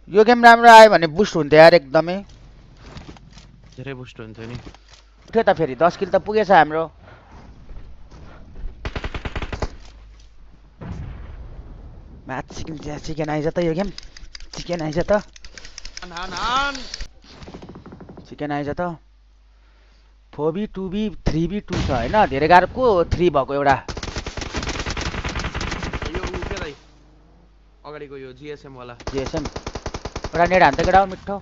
यो गेम राम्रो आयो भने बुस्ट हुन्थ्यो यार एकदमै धेरै बुस्ट हुन्थ्यो नि उठ्यो त फेरि 10 किल त पुगेछ हाम्रो म्याच चिकन आइज त यो गेम चिकन आइज त चिकन आइज त 4v 2v 3v 2 छ हैन धेरै गाह्रो को 3 भएको एउटा यो उ के दाइ अगाडिको यो जीएसएम वाला जीएसएम एउटा नेड हान्दै गडाउ मिठो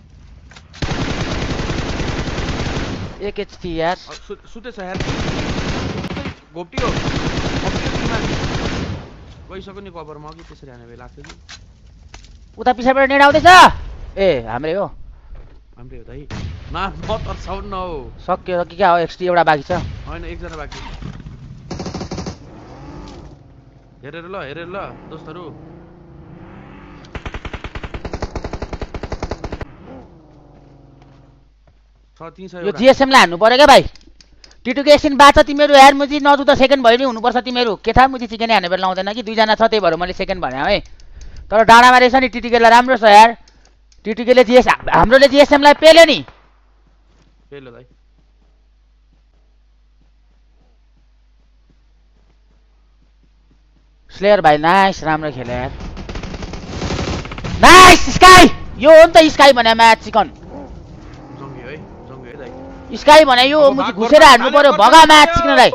एक एचपी यार सुतेछ यार घोप्टी हो गइसक्यो नि कभरमा अघि त्यसरी हाने भए लाग्थ्यो कि उता पछाडिबाट नेड आउँदैछ ए हाम्रै हो हाम्रै हो दाइ न म तर्साउन न हो सक्यो कि क्या हो एक्सटी एउटा बाँकी छ हैन एकजना बाँकी हेरेर ल दोस्तहरू यो जीएसएम लाई हान्नु पर्यो क्या भाइ टिटु के एकछिन बाचा तिमीहरू यार मुजी नजु त सेकेन्ड भयो नि हुनुपर्छ तिमीहरू के थाहा मुजी चिकन हाने बेला लाउँदैन कि दुईजना छ त्यही भएर मैले सेकेन्ड भने है तर डाँडामा रहेछ नि टिटिकेलाई राम्रो छ यार टिटिकेले जीएस हाम्रोले जीएसएम लाई पेल्यो नि पेल्यो दाइ स्लेयर भाइ नाइस राम्रो खेल्यो यार नाइस स्काई यो हो नि त स्काई भने म्याच चिकन स्काई भने यो मुजी घुसेर हान्नु पर्यो भगा म्याच चिक्नलाई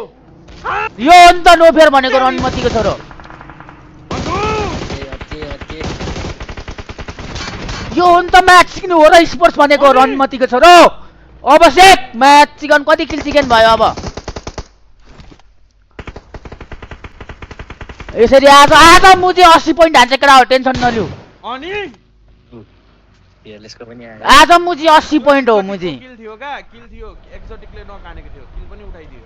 यो हो नि त नोफेयर भनेको रनमतीको छोरो यो हो नि त म्याच चिक्नु हो र स्पोर्ट्स भनेको रनमतीको छोरो अवश्यक म्याच चिकन कति किल चिकन भयो अब यसरी आज मुजी 80 पोइन्ट हान्छ केटा हो टेन्सन नलिऊ अनि यसको पनि आयो आज मुजी 80 पोइन्ट हो मुजी किल थियो एक्जोटिकले नकानेको थियो किल पनि उठाइदियो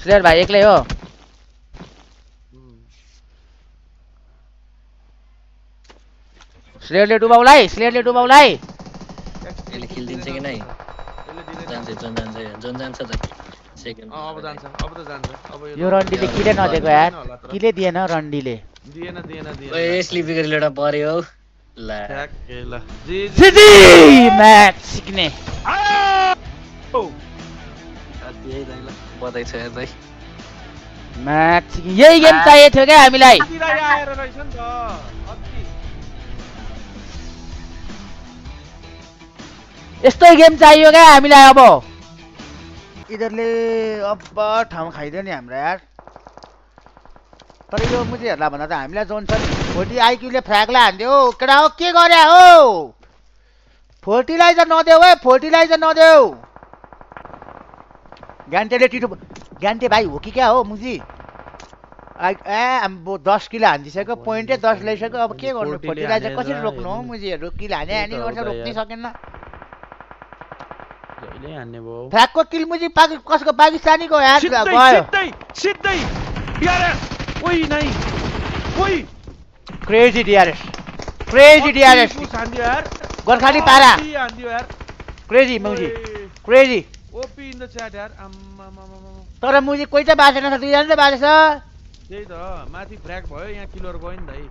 स्लेयर भाइ एक्लै हो स्लेयरले डुबाउलाई यसले किल दिन्छ कि नै जान्छ जान्छ त सेकेन्ड अब त जान्छ अब यो रन्डीले किले नदिएको यार किले दिएन रन्डीले दिएन ओए स्लिपी गरेर एउटा पर्यो ला ल जिजी म्याच सिक्ने बधाई छ दाइ म्याच यही गेम चाहिएको थियो क्या हामीलाई आएर रहेछ नि त अति यस्तै गेम चाहियो क्या हामीलाई अब यिनीहरूले अब ठाउँ खाइदियो नि हाम्रो यार तर यो मुझेहरूलाई भन्दा त हामीलाई जोन छ 40 आइक्यूले फ्र्यागलाई हान्दियो केटा हो के गरे हो 40 लाई त नदेऊ है 40 लाई त नदेऊ ग्यान्टेले टिटु ग्यान्टे भाइ हो कि क्या हो मुजी अब 10 किलो हानिदिसक्यो पोइन्टै 10 ल्याइसक्यो अब के गर्नु 40 लाई चाहिँ कसरी रोक्नु हो मुजीहरू किल हाने गर्छ रोक्नै सकेन जहिले हान्ने भयो फ्र्यागको किल मुजी कसको पाकिस्तानीको यार गयो सिधै यार ओइ नै ओइ क्रेजी डिआरएस हान्दियो यार गोर्खाली पारा हान्दियो यार क्रेजी मुजी crazy OP in the chat यार तर मुजी कोही चाहिँ बाँचेन छ दुईजना चाहिँ बाँचेछ त्यही त माथि फ्र्याग भयो यहाँ किलर गयो नि दाइ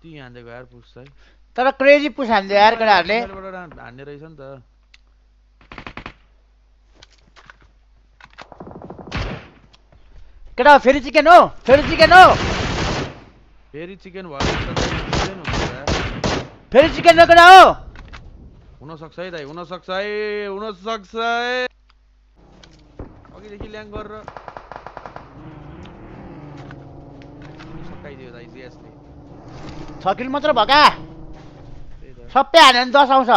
ती हान्देको यार पुस है तर क्रेजी पुस हान्दियो यार केटाहरूले हान्ने रहेछ नि त केटा फेरि चिकन हो फेरि चिकन भयो फेरि चिकन हो केटा हो हुन सक्छ है दाइ हुन सक्छ है अघिदेखि ल्याङ गरेर सकाइदियो दाइ जिएसले 6 किल मात्र भका सबै हान्यो भने 10 आउँछ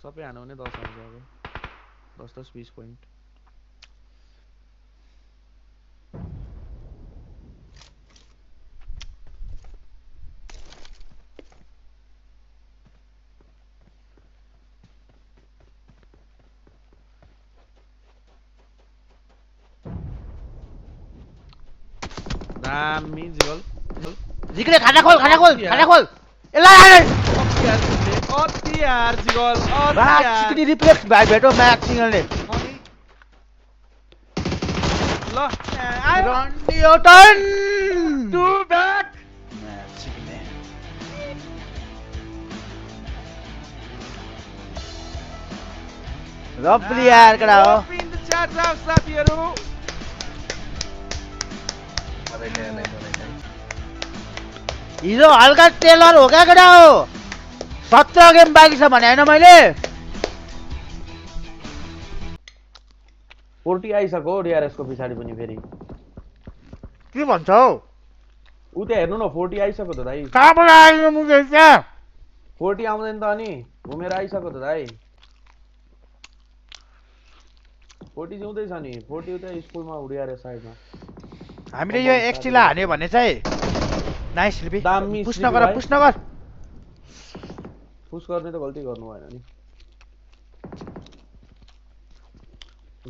सबै हान्यो भने 10 आउँछ अब 10 20 पोइन्ट दामी जिगल जिग्रे खाना खोल यसलाई अति यार जिगल चिकनी रिफ्लेक्स भाइ भेटो म्याच सिंगलले ल आयो रन्डी ओटन टु ब्याक म्याच रब्बी यार कडा हो Hope in the chat box, साथीहरु। हिजो हल्का टेलर हो क्या कडा हो 17 गेम बाँकी छ भने हैन मैले 40 आइसक्यो DRS को पछाडी पनि फेरि के भन्छ हौ उ त्यहाँ हेर्नु न 40 आइसक्यो त दाइ कहाँबाट आयो मुझे त्यहाँ 40 आउँदैन त अनि घुमेर आइसक्यो त दाइ 40 जिउँदैछ नि 40 उता स्कुलमा DRS साइडमा हामीले यो एक्सटिला हान्यो भने चाहिँ नाइस रिपी दामी पुश स्लिपी नगर भाइ। पुश नगर पुस गर्ने त गल्ती गर्नु भएन नि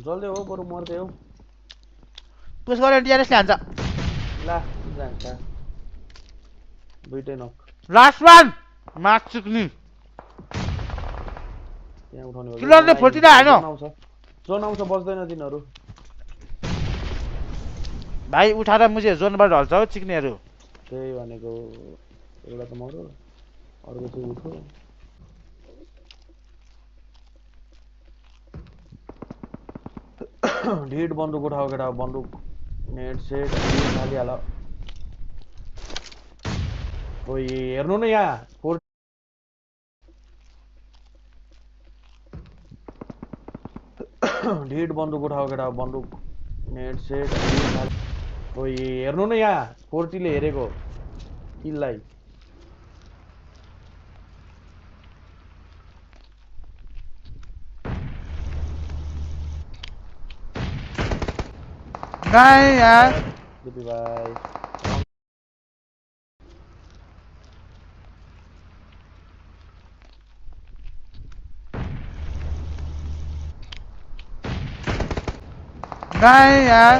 जल्दै हो बरु मर्दै हो पुश गरेर डिआरएस हान्छ ला जान्छ दुईटै नक लास्ट वान मार्क चुक्नी त्यहाँ उठाउने हो किलरले 40 नै हान्यो जोन आउँछ बस्दैन तिनीहरू भाइ उठाएर मुझे जोनबाट ढल्छ हौ चिक्नेहरू त्यही भनेको एउटा त मर्यो अर्को चाहिँ उठो ढिड बन्दुक उठाओ केटा बन्दुक नेट सेट हालिहाल ओइ हेर्नु न यहाँ ढिड बन्दुक उठाओ केटा बन्दुक नेट सेट ओइ हेर्नु न यहाँ 40 ले हेरेको किललाई नाइ यार दिपी भाइ नाइ यार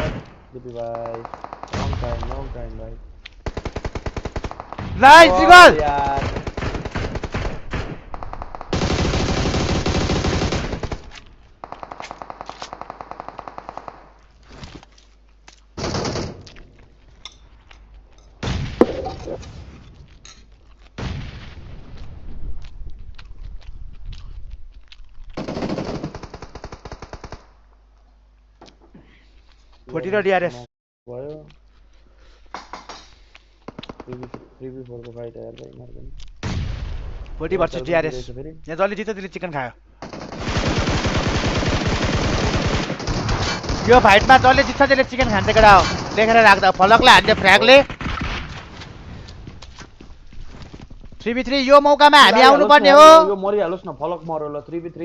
दिपी भाइ लङ टाइम भाइ नाइस जिगल यार फोर्टी र डिआरएस भयो 3v4 को फाइट यार भाइ मार्दैन 40 वर्ष डिआरएस यहाँ जसले जित्छ त्यसले चिकन खायो यो फाइटमा जसले जित्छ त्यसले चिकन खान्छ केटा हो लेखेर राख्दा फलकले हान्ने फ्र्यागले 3v3 यो मौकामा हामी आउनु पर्ने हो यो मरिहालोस् न फलक मर्यो ल 3v3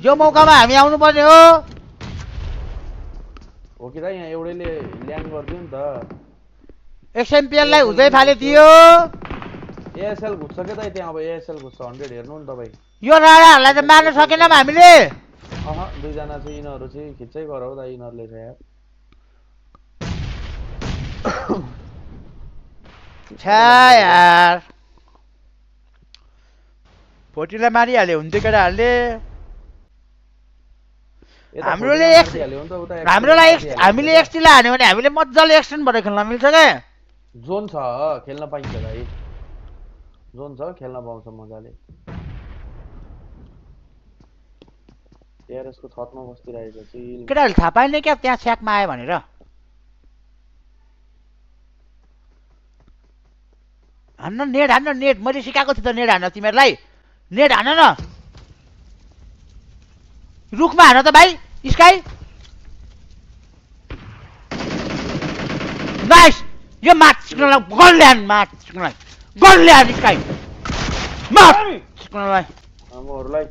यो मौकामा हामी आउनु पर्ने हो हो कि दाइ यहाँ एउटैले ल्यान्ड गर्दियो नि त एक्सएमपीएल लाई हुँदै फाले दियो एएसएल घुस्छ के दाइ त्यहाँ अब एएसएल घुस्छ 100 हेर्नु नि तपाईँ यो राणाहरूलाई त मार्न सकेनौँ हामीले दुईजना चाहिँ यिनीहरू चाहिँ खिच्चै गर हो दाइ यिनीहरूले चाहिँ यार छ्या यार 40 लाई मारिहाल्यो हुन्थ्यो केटाहरूले हामीले एक्सटीलाई हान्यो भने हामीले मजाले एक्सटेन्ड भएर खेल्न मिल्छ क्या जोन छ खेल्न पाइन्छ दाइ जोन छ खेल्न पाउँछ मजाले टीआरएस को छतमा बस्तिरहेको चाहिँ केटाहरूले थाहा पाएन क्या त्यहाँ स्याकमा आयो भनेर हान्न नेट मैले सिकाएको थिएँ त नेट हान्न तिमीहरूलाई नेट हान न रुखमा हान त भाइ स्काई नाइस यो मार्चलाई गल ल्यान स्काई मार्चलाई हामीहरूलाई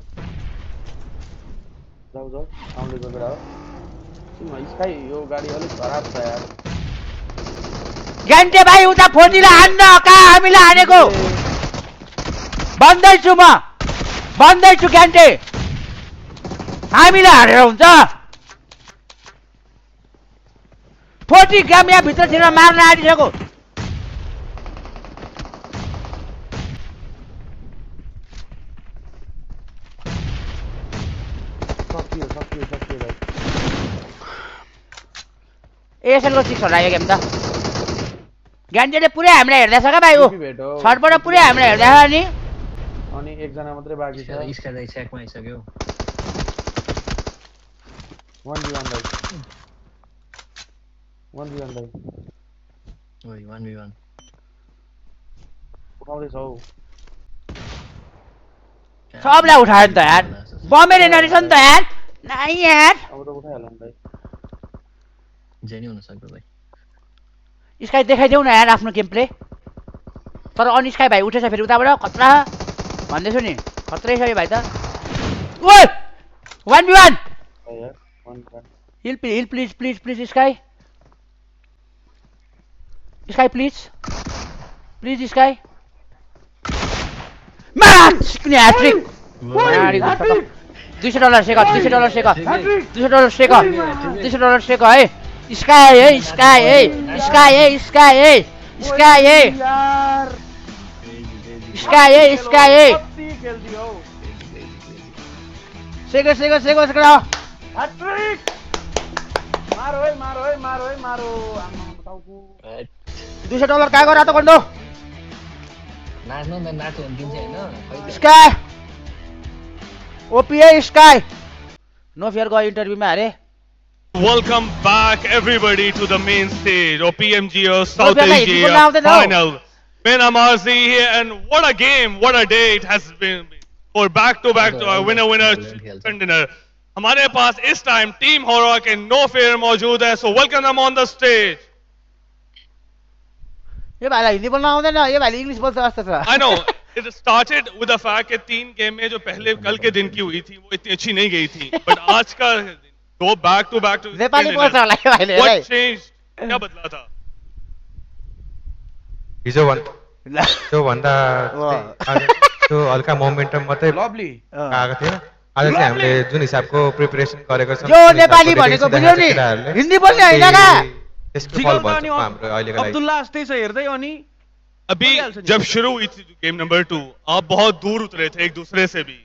जाऊ जाऊ आउँदै गएर हो स्काई यो गाडी अलिक खराब छ यार ग्यान्टे भाइ उता 40 लाई हान्न कहाँ हामीलाई हानेको भन्दैछु ग्यान्टे हामीलाई हारेर हुन्छ 40 ग्राम यहाँ भित्र छिरेर मार्न आँटिसक्यो सकियो एएसएलको 6 होला यो गेम त ग्यान्टेले पुरै हामीलाई हेर्दैछ क्या भाइ ऊ छटबाट पुरै हामीलाई हेर्दैछ नि अनि एकजना मात्रै बाँकी छ इसका दाइ स्याकमा आइसक्यो 1v1 भाइ 1v1 भाइ ओइ 1v1 उठाउँदैछ हौ सबलाई उठायो नि त यार बमेर नरिस नि त यार नाइ यार अब त उठाइहाल्यो नि भाइ जे नि हुन सक्छ भाइ स्काई देखाइदेऊ न यार आफ्नो गेम प्ले तर अनि स्काई भाइ उठेछ फेरि उताबाट खतरा भन्दैछु नि खत्रै छ यो भाइ त ओइ 1v1 भाइ यार 1v1 hill please please please sky sky please please sky मार सिक्ने ह्याट्रिक $200 सेक $200 सेक $200 सेक $200 सेक है स्काई है स्काई है स्काई है स्काई है स्काई है यार स्काई है स्काई है कति खेल्दियो हौ सेक सेक सेक सेक ह्याट्रिक मारो है मारो है मारो है मारो आमा टाउको $200 कहाँ गयो रातो कन्डो नाच्नु न नाच्नु भने दिन्छ हैन स्काई ओपी है स्काई नो फियर गयो इन्टरभ्यूमा अरे Welcome back, everybody, to the main stage of PMGO South Bhai, Asia people now they know. final. Ben Amarzi here, and what a game, what a day it has been for back-to-back winner chicken dinner. हमारे pass इस time team होरा के no fair मौजूद है, so welcome them on the stage. ये भाइलाई हिन्दी बोल्न आउँदैन ये भाइले इंग्लिश बोल्छ जस्तो छ I know it started with the fact कि 3 गेम में जो पहले कल के दिन की हुई थी वो इतनी अच्छी नहीं गई थी, but आज का दो back-to-back to नेपाली बोल्छ होला यो भाइले what changed? क्या बदला था? हिजोभन्दा त्यो हल्का मोमेन्टम मात्रै लभली आएको थिएन आज चाहिँ हामीले जुन हिसाबको प्रिपरेसन गरेको छौँ यो नेपाली भनेको बुझ्यौ नि हिन्दी बोल्ने होइन का त्यसको फल भन्छ हाम्रो अहिलेको लागि अब्दुल्ला अस्ते छ हेर्दै अनि अभी जब शुरू हुई थी गेम नंबर 2 आप बहुत दूर उतरे थे एक दूसरे से भी,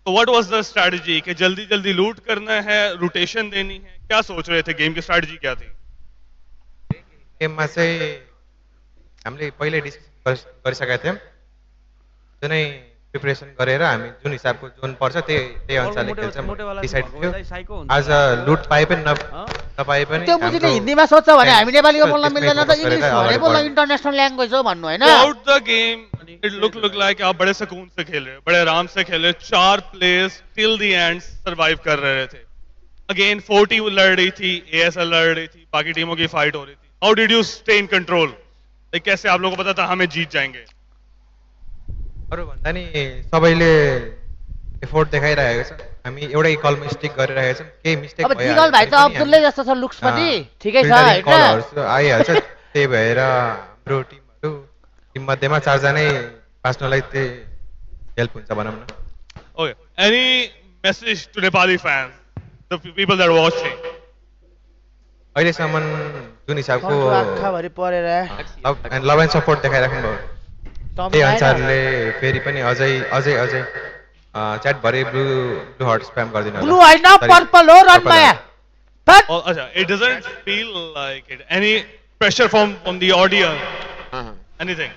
तो व्हाट वाज द स्ट्रेटजी कि जल्दी जल्दी लूट करना है, रोटेशन देनी है, क्या सोच रहे थे? गेम की स्ट्रेटजी क्या थी? गेममा चाहिँ हामीले पहिले डिस्कस गरिसकेका थियौँ जुनै प्रिपरेसन गरेर हामी जुन हिसाबको जोन पर्छ त्यही अनुसारले खेल्छौँ डिसाइड थियो आज लुट पाए पनि नपाए पनि त्यो बुझिले हिन्दीमा सोध्छ भने हामी नेपालीको बोल्न मिल्दैन त इंग्लिश भने बोल्न इंटरनेशनल ल्याङ्ग्वेज हो भन्नु हैन Throughout the game it look like आप बड़े सुकून से खेल रहे हो, बड़े आराम से खेल रहे हो, 4 players till the end survive कर रहे थे. अगेन 40 लड़ रही थी, ASL लड़ रही थी, बाकी टीमों की फाइट हो रही थी. How did you stay in control? कैसे आप लोगों को पता था हमें जीत जाएंगे? अरू भन्दा नि सबैले एफोर्ट देखाइरहेको छ हामी एउटै कलमा स्टिक गरिरहेका छौँ केही मिस्टेक अब जिगल भाइ त अब्दुल्लै जस्तो छ लुक्स पनि ठिकै छ हैन आइहाल्छ त्यही भएर हाम्रो टिम मध्येमा 4 जनै बाँच्नलाई त्यही हेल्प हुन्छ भनौँ न. Okay. Any message to Nepali fans, the people that are watching? अहिलेसम्म जुन हिसाबको आँखाभरि परेर लभ एन्ड सपोर्ट देखाइराख्नु भयो त्यही अनुसारले फेरि पनि अझै च्याट भरि ब्लू हार्ट स्प्याम गरिदिनु ब्लू हैन पर्पल हो Ranmaya Oh, it doesn't feel like it. Any pressure from the audience? Anything?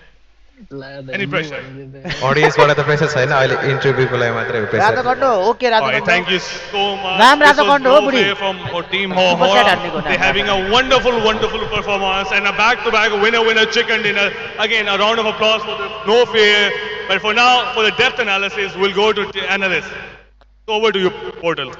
Any pressure? ऑडियन्सबाट त प्रेसर छैन अहिले इन्टरभ्यूको लागि मात्रै रातो प्रेसर कण्डो ओके रातो Alright, कण्डो thank you so much. Ram This Rato was Kondo, no buddy. way from Team Superset Hora. आदमी को They're नाम having a wonderful performance and a back-to-back winner chicken dinner. Again, a round of applause for the no fear. But for now, for the depth analysis, we'll go to analyst. So over to you, Portal.